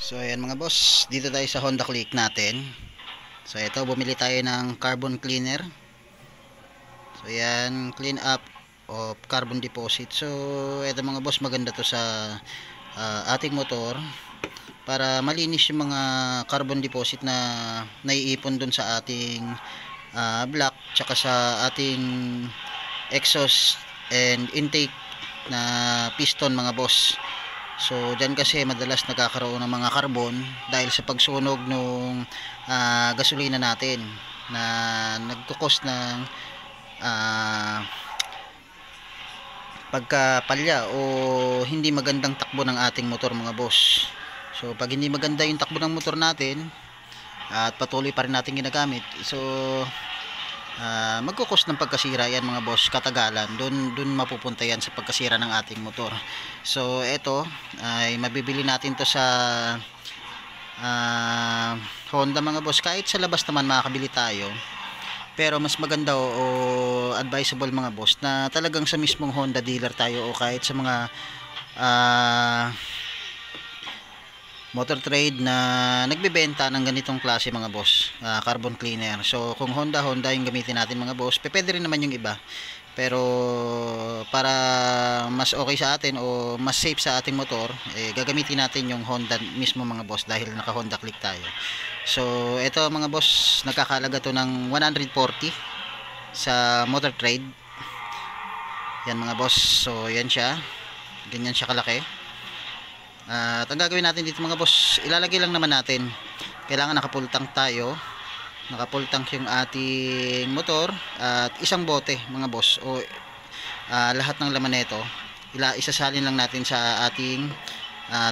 So ayan mga boss, dito tayo sa Honda Click natin. So ito, bumili tayo ng carbon cleaner. So ayan, clean up of carbon deposit. So ito mga boss, maganda to sa ating motor para malinis yung mga carbon deposit na naiipon dun sa ating block, tsaka sa ating exhaust and intake na piston mga boss. So dyan kasi madalas nagkakaroon ng mga carbon dahil sa pagsunog ng gasolina natin na nagkukos ng pagkapalya o hindi magandang takbo ng ating motor mga boss. So pag hindi maganda yung takbo ng motor natin at patuloy pa rin natin ginagamit, so magkukos ng pagkasira yan mga boss, katagalan dun mapupunta yan sa pagkasira ng ating motor. So ito ay mabibili natin to sa Honda mga boss. Kahit sa labas naman makakabili tayo, pero mas maganda o advisable mga boss na talagang sa mismong Honda dealer tayo, o kahit sa mga motor trade na nagbebenta ng ganitong klase mga boss, carbon cleaner. So kung Honda yung gamitin natin mga boss, pwede rin naman yung iba, pero para mas okay sa atin o mas safe sa ating motor, gagamitin natin yung Honda mismo mga boss dahil naka Honda Click tayo. So ito mga boss, nagkakalaga to ng 140 sa motor trade. Yan mga boss, so yan siya, ganyan siya kalaki. At ang gagawin natin dito mga boss, ilalagay lang naman natin, kailangan naka-full tank tayo, naka-full tank yung ating motor, at isang bote mga boss, o lahat ng laman nito isasalin lang natin sa ating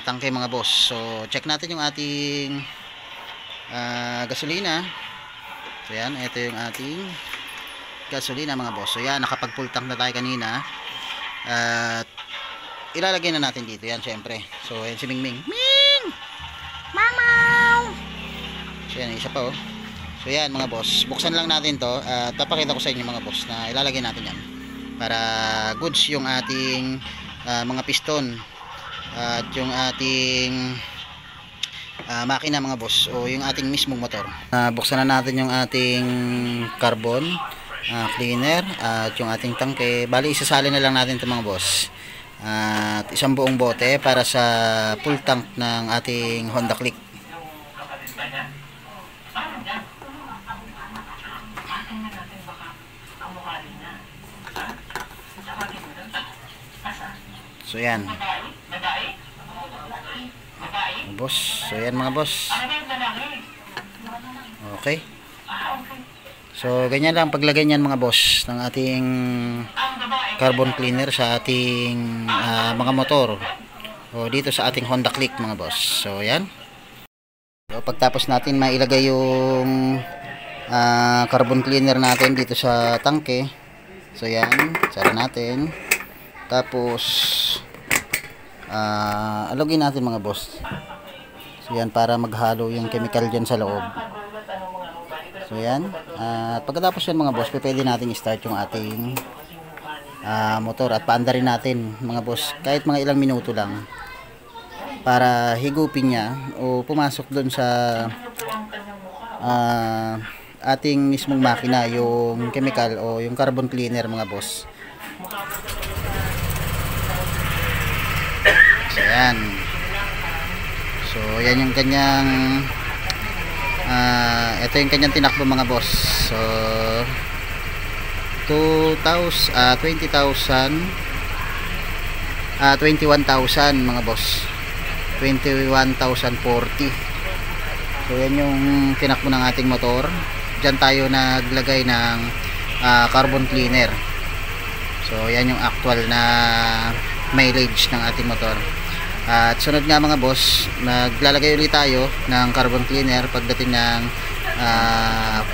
tangke mga boss. So check natin yung ating gasolina. So yan, ito yung ating gasolina mga boss. So yan, nakapag-full tank na tayo kanina, at ilalagay na natin dito yan syempre. So yan si Mingming. Ming! Mamaw! So yan, isa pa oh. So yan mga boss, buksan lang natin to at papakita ko sa inyo mga boss na ilalagay natin yan para goods yung ating mga piston at yung ating makina mga boss, o yung ating mismong motor. Buksan na natin yung ating carbon cleaner at yung ating tangke. Bali isasalin na lang natin ito mga boss, at isang buong bote para sa full tank ng ating Honda Click. So yan mga boss, so yan mga boss. Okay, so ganyan lang paglagay niyan mga boss ng ating carbon cleaner sa ating mga motor o dito sa ating Honda Click mga boss. So yan, so pagtapos natin mailagay yung carbon cleaner natin dito sa tangke, so yan, sara natin, tapos alugin natin mga boss. So yan, para maghalo yung chemical dyan sa loob. So yan, pagkatapos yan mga boss, pwede natin i-start yung ating motor at paandarin natin mga boss kahit mga ilang minuto lang para higupin niya o pumasok doon sa ating mismong makina yung chemical o yung carbon cleaner mga boss. So yan, so yan yung kanyang ito yung kanyang tinakbo mga boss. So 21,000 mga boss, 21,040. So yan yung tinakbo ng ating motor. Diyan tayo naglagay ng carbon cleaner. So yan yung actual na mileage ng ating motor. At sunod nga mga boss, naglalagay ulit tayo ng carbon cleaner pagdating ng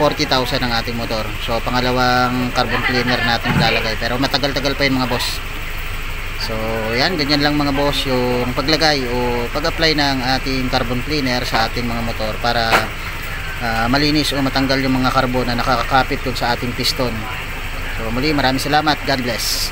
40,000 ng ating motor. So pangalawang carbon cleaner natin ilalagay, pero matagal-tagal pa yun mga boss. So yan, ganyan lang mga boss yung paglagay o pag-apply ng ating carbon cleaner sa ating mga motor para malinis o matanggal yung mga carbon na nakakapit dun sa ating piston. So muli, maraming salamat. God bless.